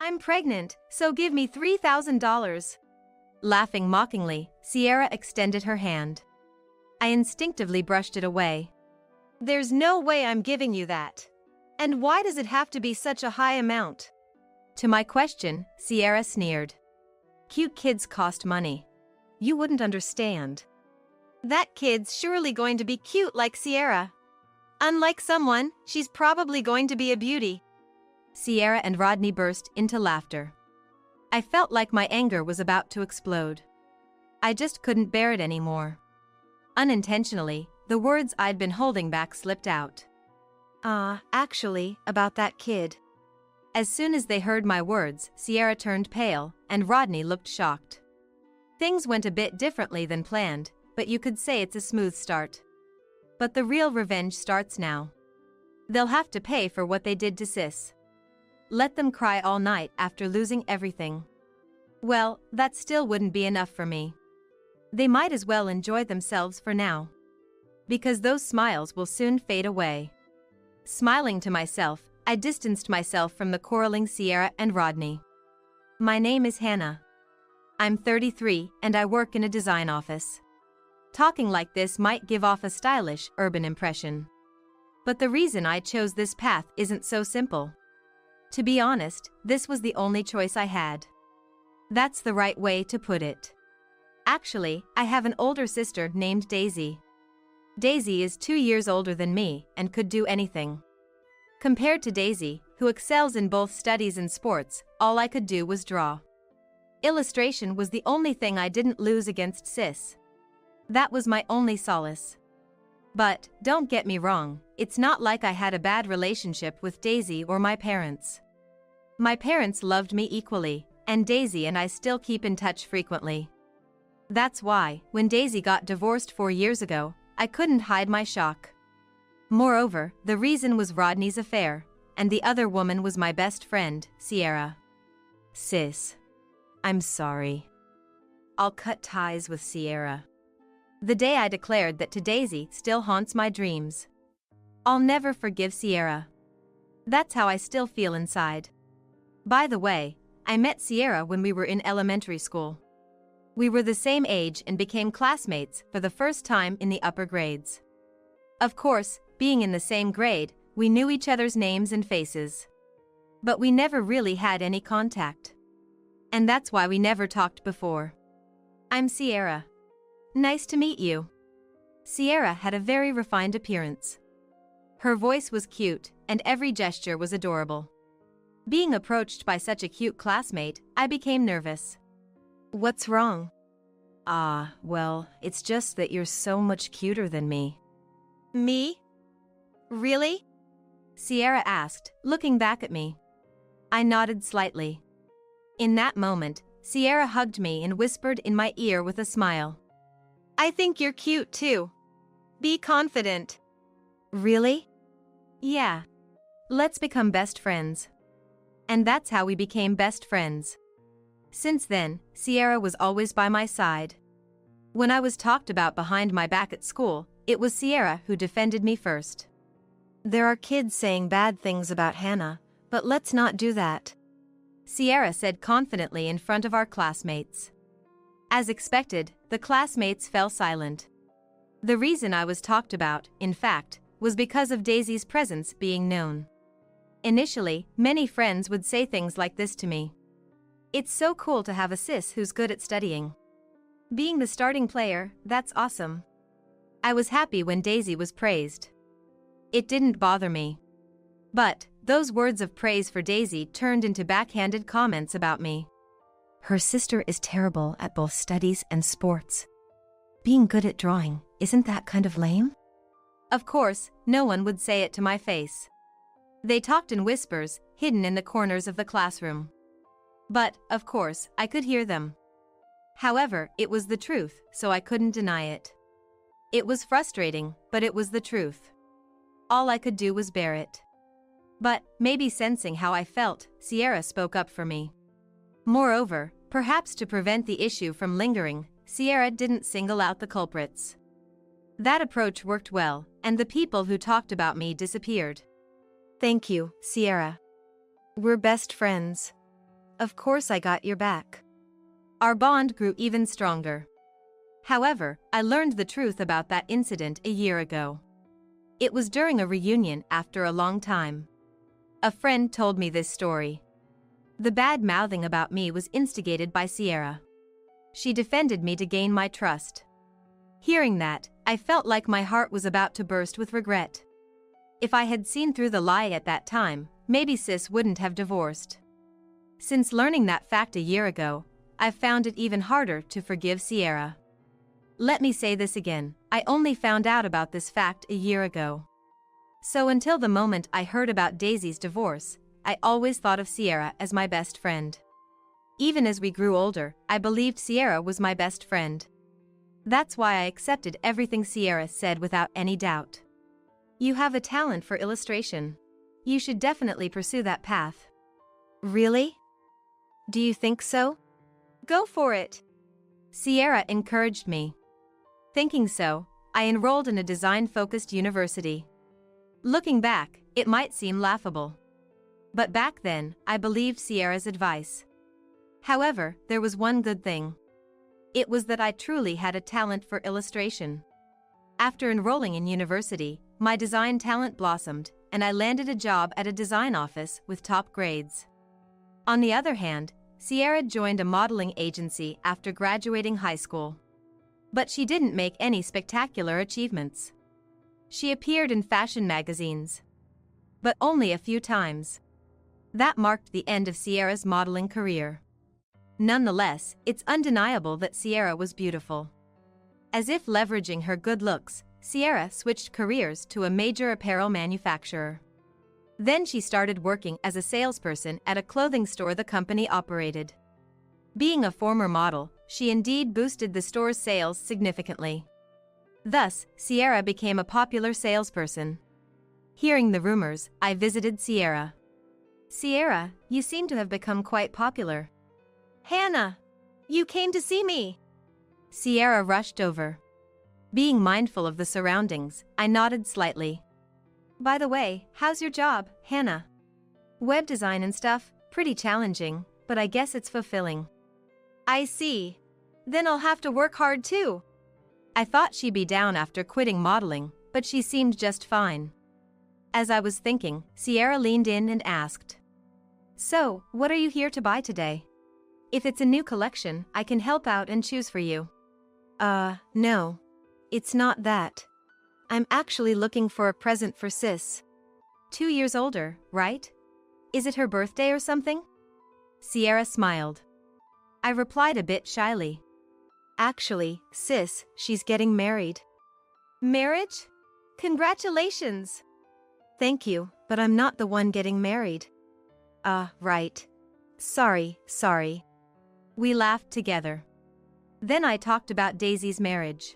I'm pregnant, so give me $3,000. Laughing mockingly, Sierra extended her hand. I instinctively brushed it away. There's no way I'm giving you that. And why does it have to be such a high amount? To my question, Sierra sneered. Cute kids cost money. You wouldn't understand. That kid's surely going to be cute like Sierra. Unlike someone, she's probably going to be a beauty. Sierra and Rodney burst into laughter. I felt like my anger was about to explode. I just couldn't bear it anymore. Unintentionally, the words I'd been holding back slipped out. Actually, about that kid. As soon as they heard my words, Sierra turned pale, and Rodney looked shocked. Things went a bit differently than planned, but you could say it's a smooth start. But the real revenge starts now. They'll have to pay for what they did to Sis. Let them cry all night after losing everything. Well, that still wouldn't be enough for me. They might as well enjoy themselves for now. Because those smiles will soon fade away. Smiling to myself, I distanced myself from the quarreling Sierra and Rodney. My name is Hannah. I'm 33 and I work in a design office. Talking like this might give off a stylish, urban impression. But the reason I chose this path isn't so simple. To be honest, this was the only choice I had. That's the right way to put it. Actually, I have an older sister named Daisy. Daisy is 2 years older than me and could do anything. Compared to Daisy, who excels in both studies and sports, all I could do was draw. Illustration was the only thing I didn't lose against Sis. That was my only solace. But, don't get me wrong, it's not like I had a bad relationship with Daisy or my parents. My parents loved me equally, and Daisy and I still keep in touch frequently. That's why, when Daisy got divorced 4 years ago, I couldn't hide my shock. Moreover, the reason was Rodney's affair, and the other woman was my best friend, Sierra. Sis. I'm sorry. I'll cut ties with Sierra. The day I declared that to Daisy still haunts my dreams. I'll never forgive Sierra. That's how I still feel inside. By the way, I met Sierra when we were in elementary school. We were the same age and became classmates for the first time in the upper grades. Of course, being in the same grade, we knew each other's names and faces. But we never really had any contact. And that's why we never talked before. I'm Sierra. Nice to meet you. Sierra had a very refined appearance. Her voice was cute, and every gesture was adorable. Being approached by such a cute classmate, I became nervous. What's wrong? Well, it's just that you're so much cuter than me. Me? Really? Sierra asked, looking back at me. I nodded slightly. In that moment, Sierra hugged me and whispered in my ear with a smile. I think you're cute too. Be confident. Really? Yeah. Let's become best friends. And that's how we became best friends. Since then, Sierra was always by my side. When I was talked about behind my back at school, it was Sierra who defended me first. There are kids saying bad things about Hannah, but let's not do that. Sierra said confidently in front of our classmates. As expected, the classmates fell silent. The reason I was talked about, in fact, was because of Daisy's presence being known. Initially, many friends would say things like this to me. It's so cool to have a sis who's good at studying. Being the starting player, that's awesome. I was happy when Daisy was praised. It didn't bother me. But, those words of praise for Daisy turned into backhanded comments about me. Her sister is terrible at both studies and sports. Being good at drawing, isn't that kind of lame? Of course, no one would say it to my face. They talked in whispers, hidden in the corners of the classroom. But, of course, I could hear them. However, it was the truth, so I couldn't deny it. It was frustrating, but it was the truth. All I could do was bear it. But, maybe sensing how I felt, Sierra spoke up for me. Moreover, perhaps to prevent the issue from lingering, Sierra didn't single out the culprits. That approach worked well, and the people who talked about me disappeared. Thank you, Sierra. We're best friends. Of course I got your back. Our bond grew even stronger. However, I learned the truth about that incident a year ago. It was during a reunion after a long time. A friend told me this story. The bad-mouthing about me was instigated by Sierra. She defended me to gain my trust. Hearing that, I felt like my heart was about to burst with regret. If I had seen through the lie at that time, maybe sis wouldn't have divorced. Since learning that fact a year ago, I've found it even harder to forgive Sierra. Let me say this again, I only found out about this fact a year ago. So until the moment I heard about Daisy's divorce, I always thought of Sierra as my best friend. Even as we grew older, I believed Sierra was my best friend. That's why I accepted everything Sierra said without any doubt. You have a talent for illustration. You should definitely pursue that path. Really? Do you think so? Go for it. Sierra encouraged me. Thinking so, I enrolled in a design-focused university. Looking back, it might seem laughable. But back then, I believed Sierra's advice. However, there was one good thing. It was that I truly had a talent for illustration. After enrolling in university, my design talent blossomed, and I landed a job at a design office with top grades. On the other hand, Sierra joined a modeling agency after graduating high school. But she didn't make any spectacular achievements. She appeared in fashion magazines. But only a few times. That marked the end of Sierra's modeling career. Nonetheless, it's undeniable that Sierra was beautiful. As if leveraging her good looks, Sierra switched careers to a major apparel manufacturer. Then she started working as a salesperson at a clothing store the company operated. Being a former model, she indeed boosted the store's sales significantly. Thus, Sierra became a popular salesperson. Hearing the rumors, I visited Sierra. Sierra, you seem to have become quite popular. Hannah! You came to see me! Sierra rushed over. Being mindful of the surroundings, I nodded slightly. By the way, how's your job, Hannah? Web design and stuff, pretty challenging, but I guess it's fulfilling. I see. Then I'll have to work hard too. I thought she'd be down after quitting modeling, but she seemed just fine. As I was thinking, Sierra leaned in and asked. So, what are you here to buy today? If it's a new collection, I can help out and choose for you. No. It's not that. I'm actually looking for a present for sis. 2 years older, right? Is it her birthday or something? Sierra smiled. I replied a bit shyly. Actually, sis, she's getting married. Marriage? Congratulations! Thank you, but I'm not the one getting married. Right. Sorry. We laughed together. Then I talked about Daisy's marriage.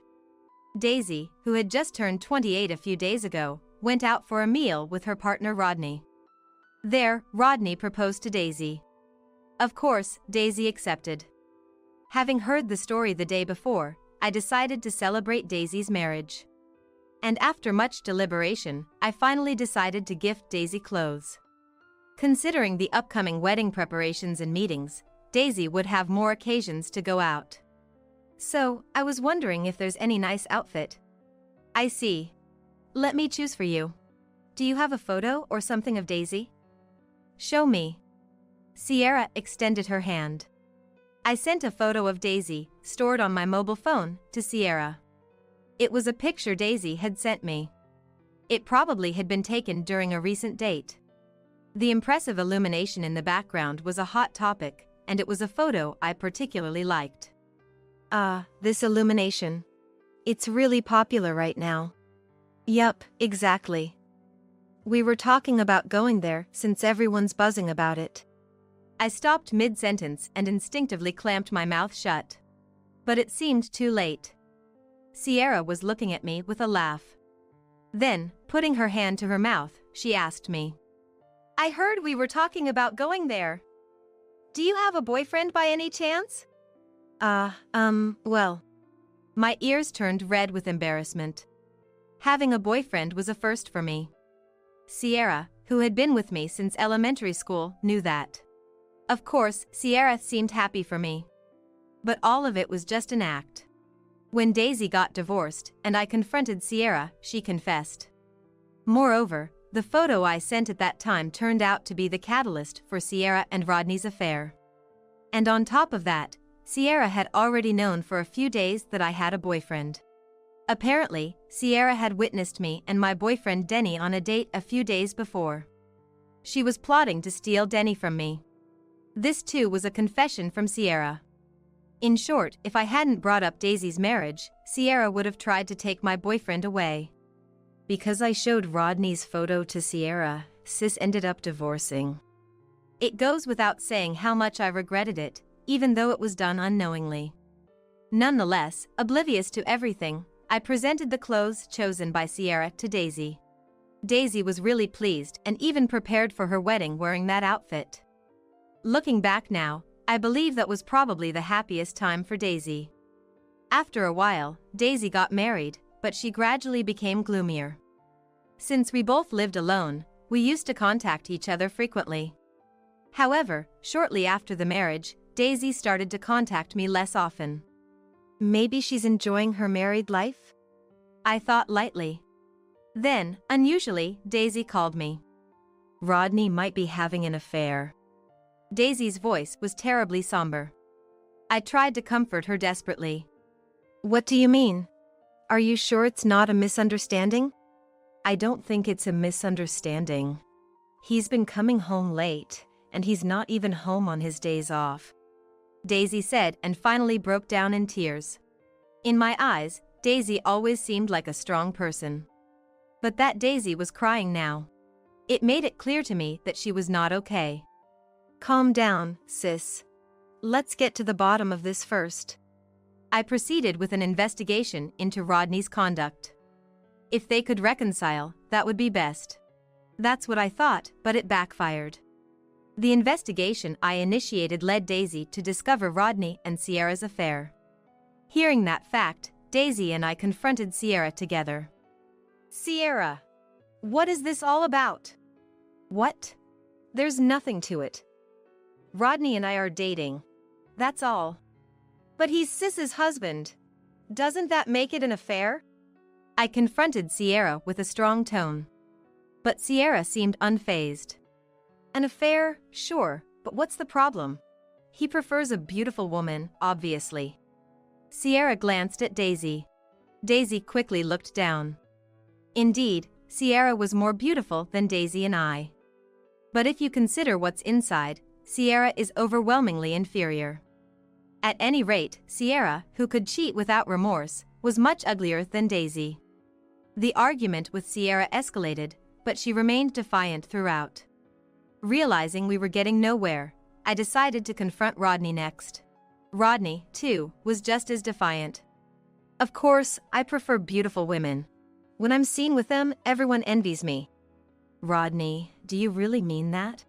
Daisy, who had just turned 28 a few days ago, went out for a meal with her partner Rodney. There, Rodney proposed to Daisy. Of course, Daisy accepted. Having heard the story the day before, I decided to celebrate Daisy's marriage. And after much deliberation, I finally decided to gift Daisy clothes. Considering the upcoming wedding preparations and meetings, Daisy would have more occasions to go out. So, I was wondering if there's any nice outfit. I see. Let me choose for you. Do you have a photo or something of Daisy? Show me. Sierra extended her hand. I sent a photo of Daisy, stored on my mobile phone, to Sierra. It was a picture Daisy had sent me. It probably had been taken during a recent date. The impressive illumination in the background was a hot topic, and it was a photo I particularly liked. This illumination. It's really popular right now. Yup, exactly. We were talking about going there since everyone's buzzing about it. I stopped mid-sentence and instinctively clamped my mouth shut. But it seemed too late. Sierra was looking at me with a laugh. Then, putting her hand to her mouth, she asked me. I heard we were talking about going there. Do you have a boyfriend by any chance? Well. My ears turned red with embarrassment. Having a boyfriend was a first for me. Sierra, who had been with me since elementary school, knew that. Of course, Sierra seemed happy for me. But all of it was just an act. When Daisy got divorced and I confronted Sierra, she confessed. Moreover, the photo I sent at that time turned out to be the catalyst for Sierra and Rodney's affair. And on top of that, Sierra had already known for a few days that I had a boyfriend. Apparently, Sierra had witnessed me and my boyfriend Denny on a date a few days before. She was plotting to steal Denny from me. This too was a confession from Sierra. In short, if I hadn't brought up Daisy's marriage, Sierra would have tried to take my boyfriend away. Because I showed Rodney's photo to Sierra, sis ended up divorcing. It goes without saying how much I regretted it, even though it was done unknowingly. Nonetheless, oblivious to everything, I presented the clothes chosen by Sierra to Daisy. Daisy was really pleased and even prepared for her wedding wearing that outfit. Looking back now, I believe that was probably the happiest time for Daisy. After a while, Daisy got married, but she gradually became gloomier. Since we both lived alone, we used to contact each other frequently. However, shortly after the marriage, Daisy started to contact me less often. Maybe she's enjoying her married life? I thought lightly. Then, unusually, Daisy called me. Rodney might be having an affair. Daisy's voice was terribly somber. I tried to comfort her desperately. What do you mean? Are you sure it's not a misunderstanding? I don't think it's a misunderstanding. He's been coming home late, and he's not even home on his days off. Daisy said and finally broke down in tears. In my eyes, Daisy always seemed like a strong person. But that Daisy was crying now. It made it clear to me that she was not okay. Calm down, sis. Let's get to the bottom of this first. I proceeded with an investigation into Rodney's conduct. If they could reconcile, that would be best. That's what I thought, but it backfired. The investigation I initiated led Daisy to discover Rodney and Sierra's affair. Hearing that fact, Daisy and I confronted Sierra together. Sierra, what is this all about? What? There's nothing to it. Rodney and I are dating. That's all. But he's Sis's husband. Doesn't that make it an affair? I confronted Sierra with a strong tone. But Sierra seemed unfazed. An affair, sure, but what's the problem? He prefers a beautiful woman, obviously. Sierra glanced at Daisy. Daisy quickly looked down. Indeed, Sierra was more beautiful than Daisy and I. But if you consider what's inside, Sierra is overwhelmingly inferior. At any rate, Sierra, who could cheat without remorse, was much uglier than Daisy. The argument with Sierra escalated, but she remained defiant throughout. Realizing we were getting nowhere, I decided to confront Rodney next. Rodney, too, was just as defiant. Of course, I prefer beautiful women. When I'm seen with them, everyone envies me. Rodney, do you really mean that?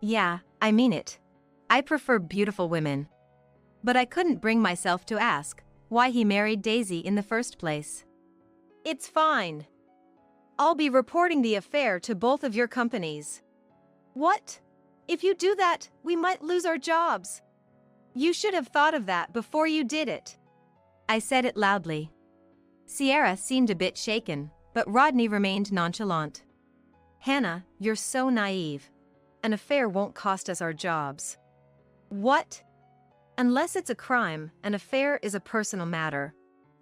Yeah, I mean it. I prefer beautiful women. But I couldn't bring myself to ask why he married Daisy in the first place. It's fine. I'll be reporting the affair to both of your companies. What? If you do that, we might lose our jobs. You should have thought of that before you did it. I said it loudly. Sierra seemed a bit shaken, but Rodney remained nonchalant. Hannah, you're so naive. An affair won't cost us our jobs. What? Unless it's a crime, an affair is a personal matter.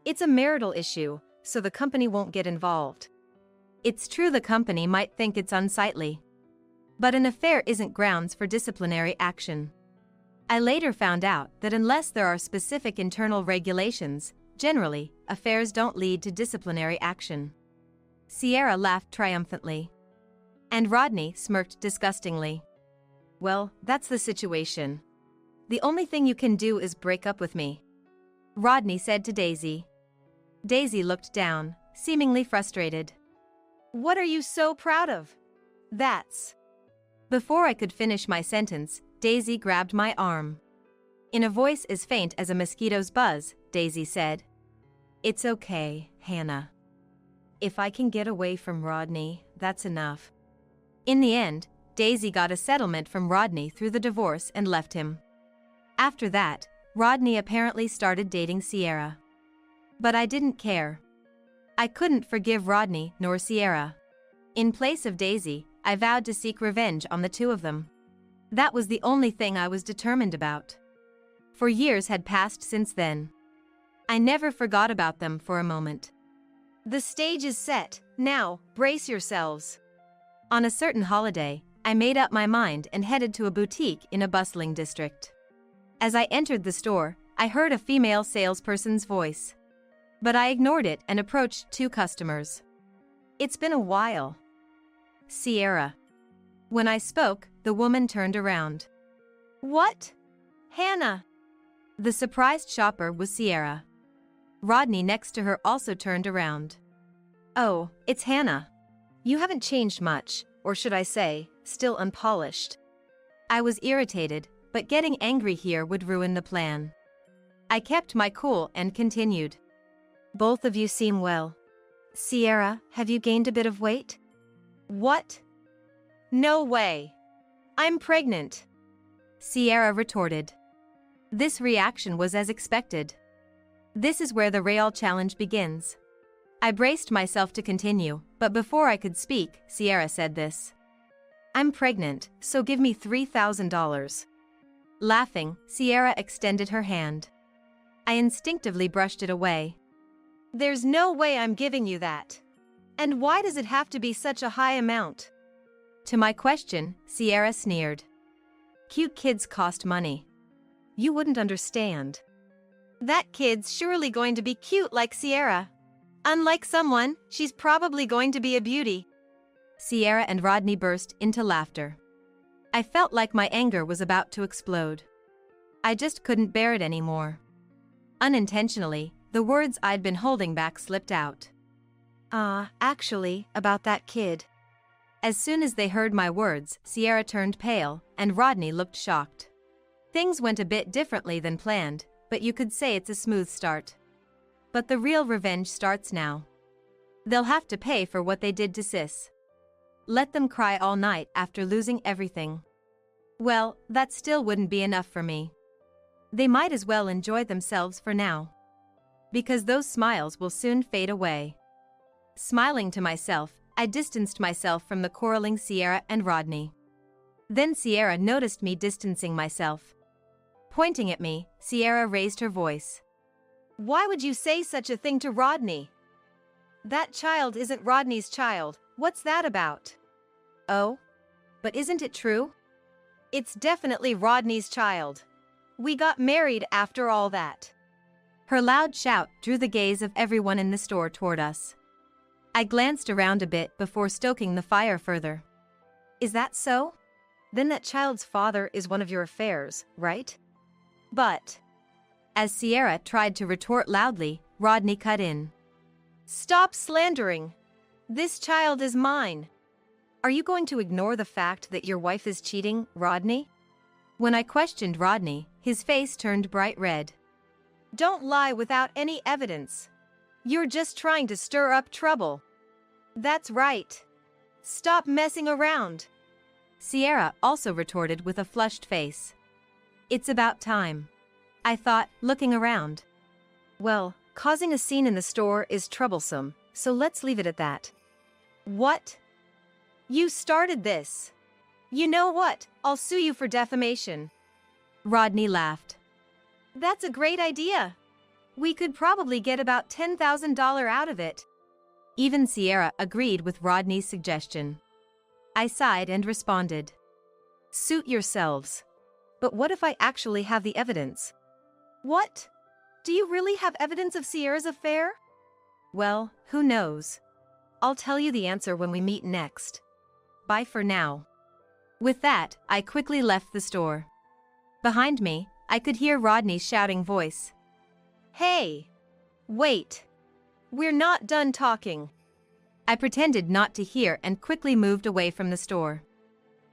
It's a marital issue, so the company won't get involved. It's true the company might think it's unsightly. But an affair isn't grounds for disciplinary action. I later found out that unless there are specific internal regulations, generally, affairs don't lead to disciplinary action. Sierra laughed triumphantly. And Rodney smirked disgustingly. Well, that's the situation. The only thing you can do is break up with me. Rodney said to Daisy. Daisy looked down, seemingly frustrated. What are you so proud of? That's... Before I could finish my sentence, Daisy grabbed my arm. In a voice as faint as a mosquito's buzz, Daisy said, It's okay, Hannah. If I can get away from Rodney, that's enough. In the end, Daisy got a settlement from Rodney through the divorce and left him. After that, Rodney apparently started dating Sierra. But I didn't care. I couldn't forgive Rodney nor Sierra. In place of Daisy, I vowed to seek revenge on the two of them. That was the only thing I was determined about. For years had passed since then. I never forgot about them for a moment. The stage is set, now, brace yourselves. On a certain holiday, I made up my mind and headed to a boutique in a bustling district. As I entered the store, I heard a female salesperson's voice. But I ignored it and approached two customers. It's been a while. Sierra. When I spoke, the woman turned around. What? Hannah. The surprised shopper was Sierra. Rodney next to her also turned around. Oh, it's Hannah. You haven't changed much, or should I say, still unpolished. I was irritated, but getting angry here would ruin the plan. I kept my cool and continued. Both of you seem well. Sierra, have you gained a bit of weight? What? No way. I'm pregnant. Sierra retorted. This reaction was as expected. This is where the real challenge begins. I braced myself to continue, but before I could speak, Sierra said this. I'm pregnant, so give me $3,000. Laughing, Sierra extended her hand. I instinctively brushed it away. There's no way I'm giving you that. And why does it have to be such a high amount? To my question, Sierra sneered. Cute kids cost money. You wouldn't understand. That kid's surely going to be cute like Sierra. Unlike someone, she's probably going to be a beauty. Sierra and Rodney burst into laughter. I felt like my anger was about to explode. I just couldn't bear it anymore. Unintentionally, the words I'd been holding back slipped out. Actually, about that kid. As soon as they heard my words, Sierra turned pale, and Rodney looked shocked. Things went a bit differently than planned, but you could say it's a smooth start. But the real revenge starts now. They'll have to pay for what they did to Sis. Let them cry all night after losing everything. Well, that still wouldn't be enough for me. They might as well enjoy themselves for now. Because those smiles will soon fade away. Smiling to myself, I distanced myself from the quarreling Sierra and Rodney. Then Sierra noticed me distancing myself. Pointing at me, Sierra raised her voice. Why would you say such a thing to Rodney? That child isn't Rodney's child, what's that about? Oh? But isn't it true? It's definitely Rodney's child. We got married after all that. Her loud shout drew the gaze of everyone in the store toward us. I glanced around a bit before stoking the fire further. Is that so? Then that child's father is one of your affairs, right? But... As Sierra tried to retort loudly, Rodney cut in. Stop slandering! This child is mine. Are you going to ignore the fact that your wife is cheating, Rodney? When I questioned Rodney, his face turned bright red. Don't lie without any evidence. You're just trying to stir up trouble. That's right. Stop messing around. Sierra also retorted with a flushed face. It's about time. I thought, looking around. Well, causing a scene in the store is troublesome, so let's leave it at that. What? You started this. You know what? I'll sue you for defamation. Rodney laughed. That's a great idea. We could probably get about $10,000 out of it. Even Sierra agreed with Rodney's suggestion. I sighed and responded. Suit yourselves. But what if I actually have the evidence? What? Do you really have evidence of Sierra's affair? Well, who knows? I'll tell you the answer when we meet next. Bye for now. With that, I quickly left the store. Behind me, I could hear Rodney's shouting voice. Hey! Wait! We're not done talking. I pretended not to hear and quickly moved away from the store.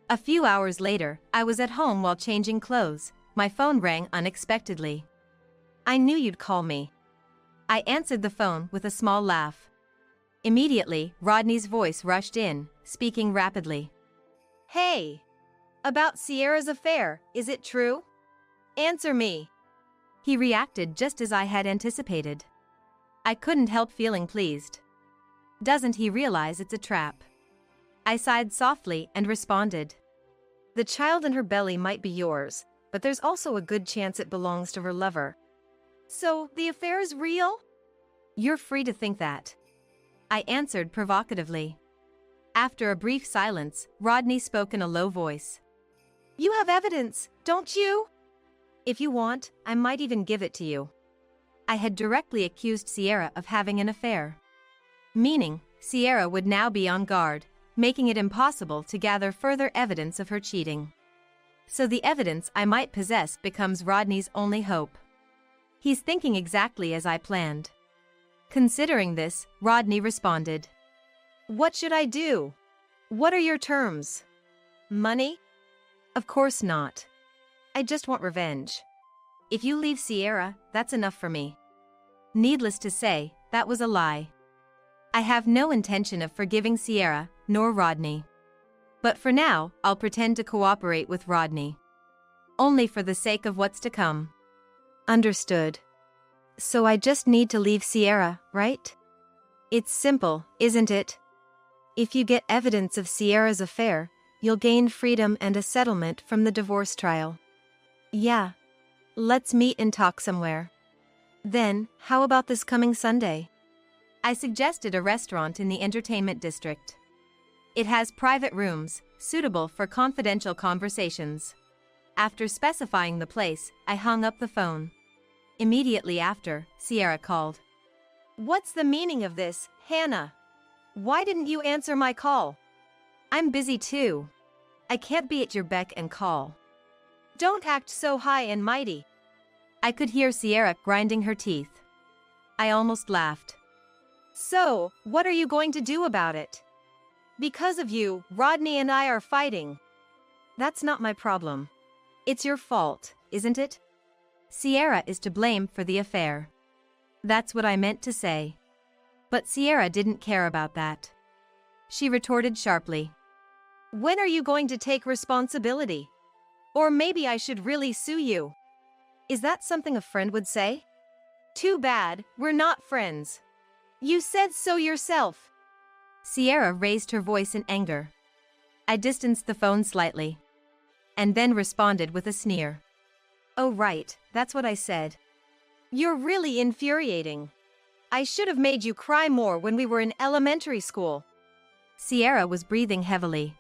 A few hours later, I was at home while changing clothes. My phone rang unexpectedly. I knew you'd call me. I answered the phone with a small laugh. Immediately, Rodney's voice rushed in, speaking rapidly. Hey! About Sierra's affair, is it true? Answer me. He reacted just as I had anticipated. I couldn't help feeling pleased. Doesn't he realize it's a trap? I sighed softly and responded. The child in her belly might be yours, but there's also a good chance it belongs to her lover. So, the affair is real? You're free to think that. I answered provocatively. After a brief silence, Rodney spoke in a low voice. You have evidence, don't you? If you want, I might even give it to you. I had directly accused Sierra of having an affair. Meaning, Sierra would now be on guard, making it impossible to gather further evidence of her cheating. So the evidence I might possess becomes Rodney's only hope. He's thinking exactly as I planned. Considering this, Rodney responded. What should I do? What are your terms? Money? Of course not. I just want revenge. If you leave Sierra, that's enough for me. Needless to say, that was a lie. I have no intention of forgiving Sierra, nor Rodney. But for now, I'll pretend to cooperate with Rodney. Only for the sake of what's to come. Understood. So I just need to leave Sierra, right? It's simple, isn't it? If you get evidence of Sierra's affair, you'll gain freedom and a settlement from the divorce trial. Yeah. Let's meet and talk somewhere. Then, how about this coming Sunday? I suggested a restaurant in the entertainment district. It has private rooms, suitable for confidential conversations. After specifying the place, I hung up the phone. Immediately after, Sierra called. What's the meaning of this, Hannah? Why didn't you answer my call? I'm busy too. I can't be at your beck and call. Don't act so high and mighty. I could hear Sierra grinding her teeth. I almost laughed. So, what are you going to do about it? Because of you, Rodney and I are fighting. That's not my problem. It's your fault, isn't it? Sierra is to blame for the affair. That's what I meant to say. But Sierra didn't care about that. She retorted sharply. When are you going to take responsibility? Or maybe I should really sue you. Is that something a friend would say? Too bad, we're not friends. You said so yourself. Sierra raised her voice in anger. I distanced the phone slightly. And then responded with a sneer. Oh right, that's what I said. You're really infuriating. I should have made you cry more when we were in elementary school. Sierra was breathing heavily.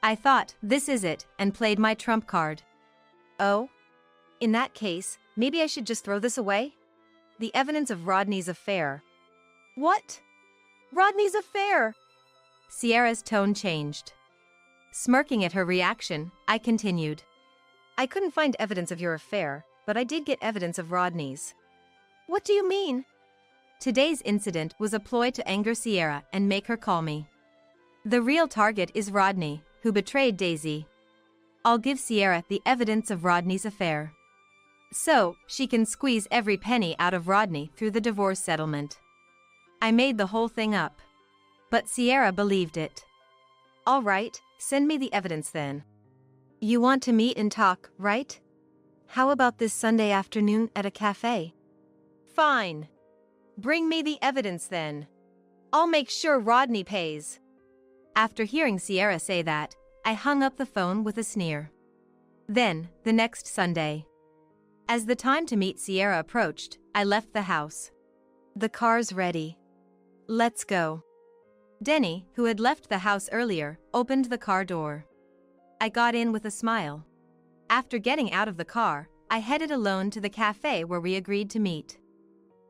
I thought, this is it, and played my trump card. Oh? In that case, maybe I should just throw this away? The evidence of Rodney's affair. What? Rodney's affair? Sierra's tone changed. Smirking at her reaction, I continued. I couldn't find evidence of your affair, but I did get evidence of Rodney's. What do you mean? Today's incident was a ploy to anger Sierra and make her call me. The real target is Rodney, who betrayed Daisy. I'll give Sierra the evidence of Rodney's affair. So, she can squeeze every penny out of Rodney through the divorce settlement. I made the whole thing up. But Sierra believed it. All right, send me the evidence then. You want to meet and talk, right? How about this Sunday afternoon at a cafe? Fine. Bring me the evidence then. I'll make sure Rodney pays. After hearing Sierra say that, I hung up the phone with a sneer. Then, the next Sunday. As the time to meet Sierra approached, I left the house. The car's ready. Let's go. Denny, who had left the house earlier, opened the car door. I got in with a smile. After getting out of the car, I headed alone to the cafe where we agreed to meet.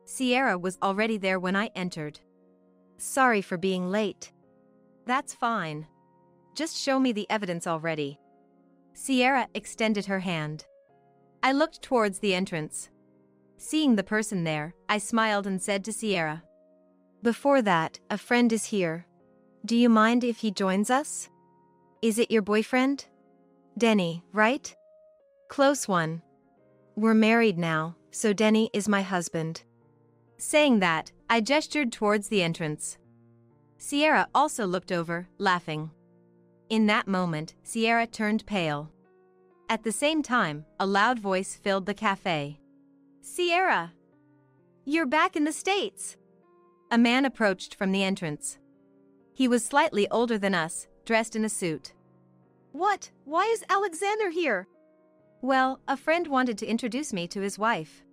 Sierra was already there when I entered. Sorry for being late. That's fine. Just show me the evidence already. Sierra extended her hand. I looked towards the entrance. Seeing the person there, I smiled and said to Sierra. Before that, a friend is here. Do you mind if he joins us? Is it your boyfriend? Denny, right? Close one. We're married now, so Denny is my husband. Saying that, I gestured towards the entrance. Sierra also looked over, laughing. In that moment, Sierra turned pale. At the same time, a loud voice filled the cafe. Sierra! You're back in the States! A man approached from the entrance. He was slightly older than us, dressed in a suit. What? Why is Alexander here? Well, a friend wanted to introduce me to his wife.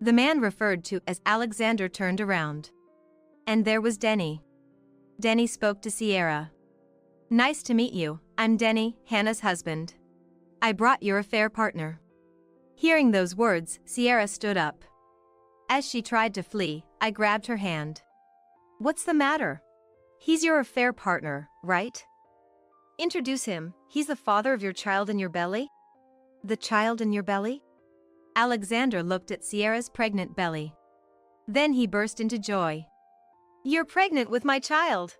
The man referred to as Alexander turned around. And there was Denny. Denny spoke to Sierra. Nice to meet you, I'm Denny, Hannah's husband. I brought your affair partner. Hearing those words, Sierra stood up. As she tried to flee, I grabbed her hand. What's the matter? He's your affair partner, right? Introduce him, he's the father of your child in your belly? The child in your belly? Alexander looked at Sierra's pregnant belly. Then he burst into joy. You're pregnant with my child.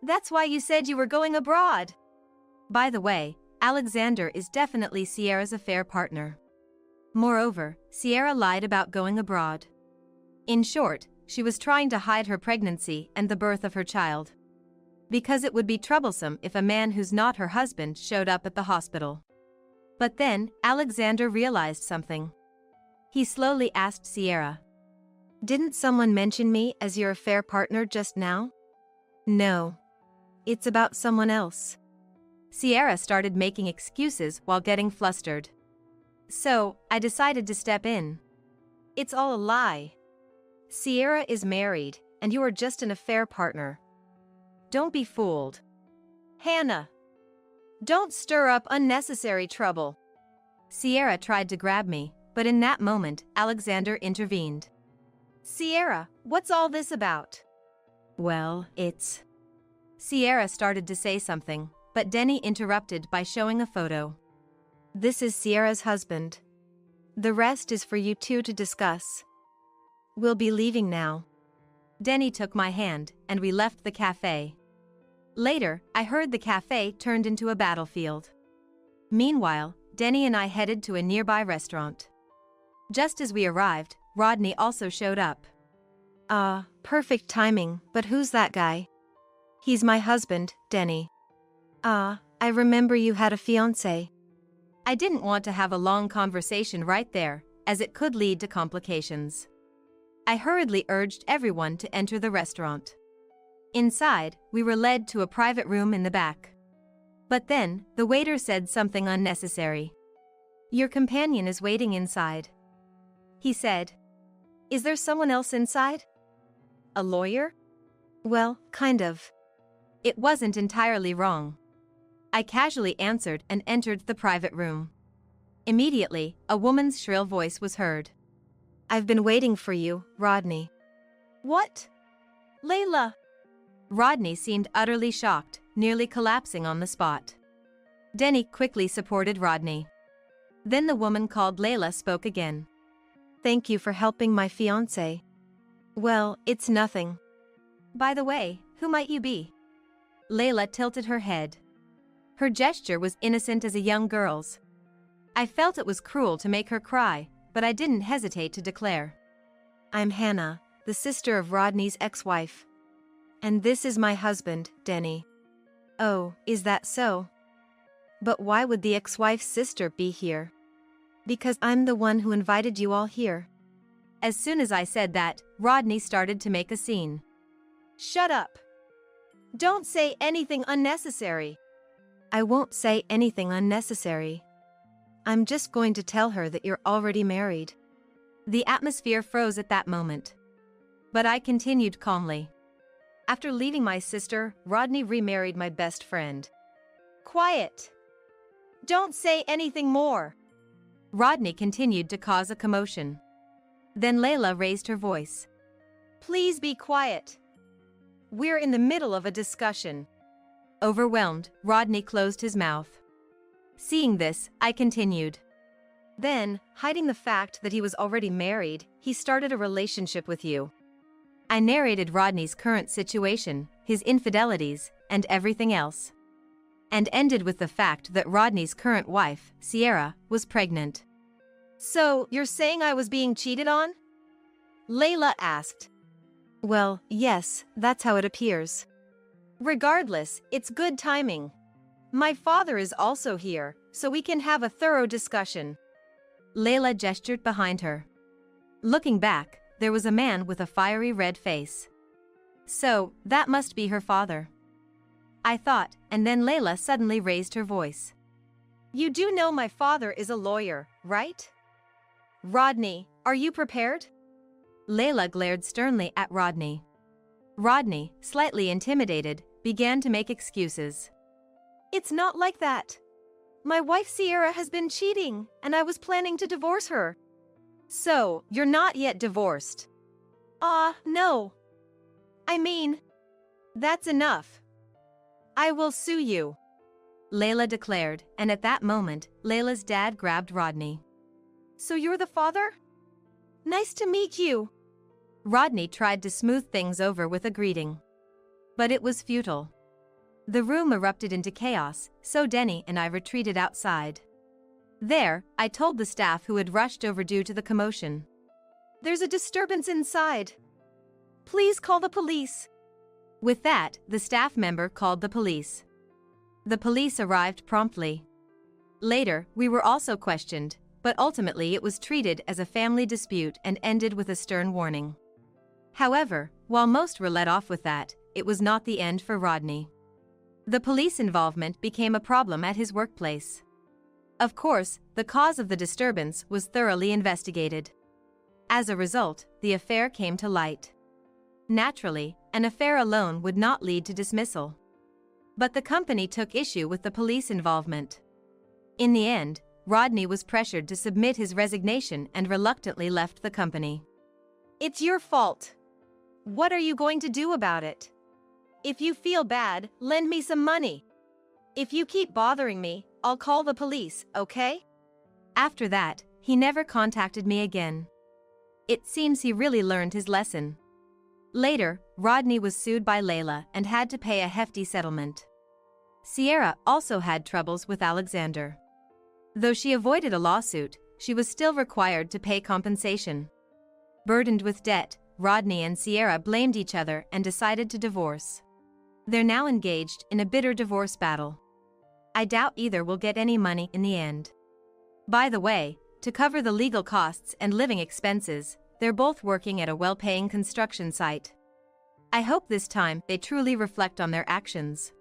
That's why you said you were going abroad. By the way, Alexander is definitely Sierra's affair partner. Moreover, Sierra lied about going abroad. In short, she was trying to hide her pregnancy and the birth of her child. Because it would be troublesome if a man who's not her husband showed up at the hospital. But then, Alexander realized something. He slowly asked Sierra. Didn't someone mention me as your affair partner just now? No. It's about someone else. Sierra started making excuses while getting flustered. So, I decided to step in. It's all a lie. Sierra is married, and you are just an affair partner. Don't be fooled. Hannah! Don't stir up unnecessary trouble. Sierra tried to grab me, but in that moment, Alexander intervened. Sierra, what's all this about? Well, it's... Sierra started to say something, but Denny interrupted by showing a photo. This is Sierra's husband. The rest is for you two to discuss. We'll be leaving now. Denny took my hand, and we left the cafe. Later, I heard the cafe turned into a battlefield. Meanwhile, Denny and I headed to a nearby restaurant. Just as we arrived, Rodney also showed up. Perfect timing, but who's that guy? He's my husband, Denny. I remember you had a fiancé. I didn't want to have a long conversation right there, as it could lead to complications. I hurriedly urged everyone to enter the restaurant. Inside, we were led to a private room in the back. But then, the waiter said something unnecessary. Your companion is waiting inside. He said. Is there someone else inside? A lawyer? Well, kind of. It wasn't entirely wrong. I casually answered and entered the private room. Immediately, a woman's shrill voice was heard. I've been waiting for you, Rodney. What? Layla! Rodney seemed utterly shocked, nearly collapsing on the spot. Denny quickly supported Rodney. Then the woman called Layla spoke again. Thank you for helping my fiancé. Well, it's nothing. By the way, who might you be? Layla tilted her head. Her gesture was innocent as a young girl's. I felt it was cruel to make her cry, but I didn't hesitate to declare. I'm Hannah, the sister of Rodney's ex-wife. And this is my husband, Denny. Oh, is that so? But why would the ex-wife's sister be here? Because I'm the one who invited you all here. As soon as I said that, Rodney started to make a scene. Shut up! Don't say anything unnecessary. I won't say anything unnecessary. I'm just going to tell her that you're already married. The atmosphere froze at that moment. But I continued calmly. After leaving my sister, Rodney remarried my best friend. Quiet! Don't say anything more! Rodney continued to cause a commotion. Then Layla raised her voice. Please be quiet. We're in the middle of a discussion. Overwhelmed, Rodney closed his mouth. Seeing this, I continued. Then, hiding the fact that he was already married, he started a relationship with you. I narrated Rodney's current situation, his infidelities, and everything else. And ended with the fact that Rodney's current wife, Sierra, was pregnant. So, you're saying I was being cheated on? Layla asked. Well, yes, that's how it appears. Regardless, it's good timing. My father is also here, so we can have a thorough discussion. Layla gestured behind her. Looking back, there was a man with a fiery red face. So, that must be her father, I thought, and then Layla suddenly raised her voice. You do know my father is a lawyer, right? Rodney, are you prepared? Layla glared sternly at Rodney. Rodney, slightly intimidated, began to make excuses. It's not like that. My wife Sierra has been cheating, and I was planning to divorce her. So, you're not yet divorced? No. I mean, that's enough. I will sue you, Layla declared, and at that moment, Layla's dad grabbed Rodney. So you're the father? Nice to meet you. Rodney tried to smooth things over with a greeting. But it was futile. The room erupted into chaos, so Denny and I retreated outside. There, I told the staff who had rushed over due to the commotion. There's a disturbance inside. Please call the police. With that, the staff member called the police. The police arrived promptly. Later, we were also questioned, but ultimately it was treated as a family dispute and ended with a stern warning. However, while most were let off with that, it was not the end for Rodney. The police involvement became a problem at his workplace. Of course, the cause of the disturbance was thoroughly investigated. As a result, the affair came to light. Naturally, an affair alone would not lead to dismissal. But the company took issue with the police involvement. In the end, Rodney was pressured to submit his resignation and reluctantly left the company. It's your fault. What are you going to do about it? If you feel bad, lend me some money. If you keep bothering me, I'll call the police, okay? After that, he never contacted me again. It seems he really learned his lesson. Later, Rodney was sued by Layla and had to pay a hefty settlement. Sierra also had troubles with Alexander. Though she avoided a lawsuit, she was still required to pay compensation. Burdened with debt, Rodney and Sierra blamed each other and decided to divorce. They're now engaged in a bitter divorce battle. I doubt either will get any money in the end. By the way, to cover the legal costs and living expenses, they're both working at a well-paying construction site. I hope this time they truly reflect on their actions.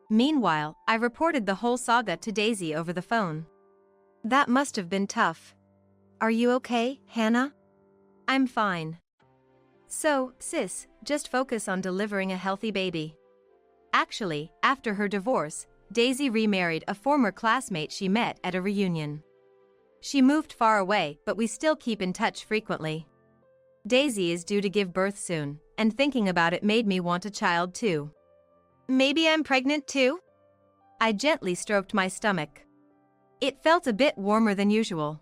Meanwhile, I reported the whole saga to Daisy over the phone. That must have been tough. Are you okay, Hannah? I'm fine. So, sis, just focus on delivering a healthy baby. Actually, after her divorce, Daisy remarried a former classmate she met at a reunion. She moved far away, but we still keep in touch frequently. Daisy is due to give birth soon, and thinking about it made me want a child too. Maybe I'm pregnant too? I gently stroked my stomach. It felt a bit warmer than usual.